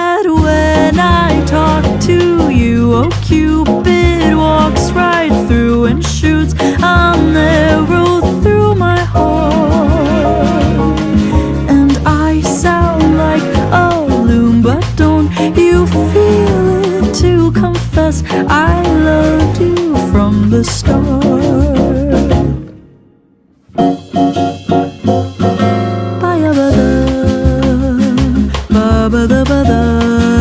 that when I talk to you, oh Cupid walks right through and shoots an arrow through my heart. And I sound like a loon, but don't you feel it to confess I loved you from the start. Ba-ya-ba-da, ba-ba-da-ba-da.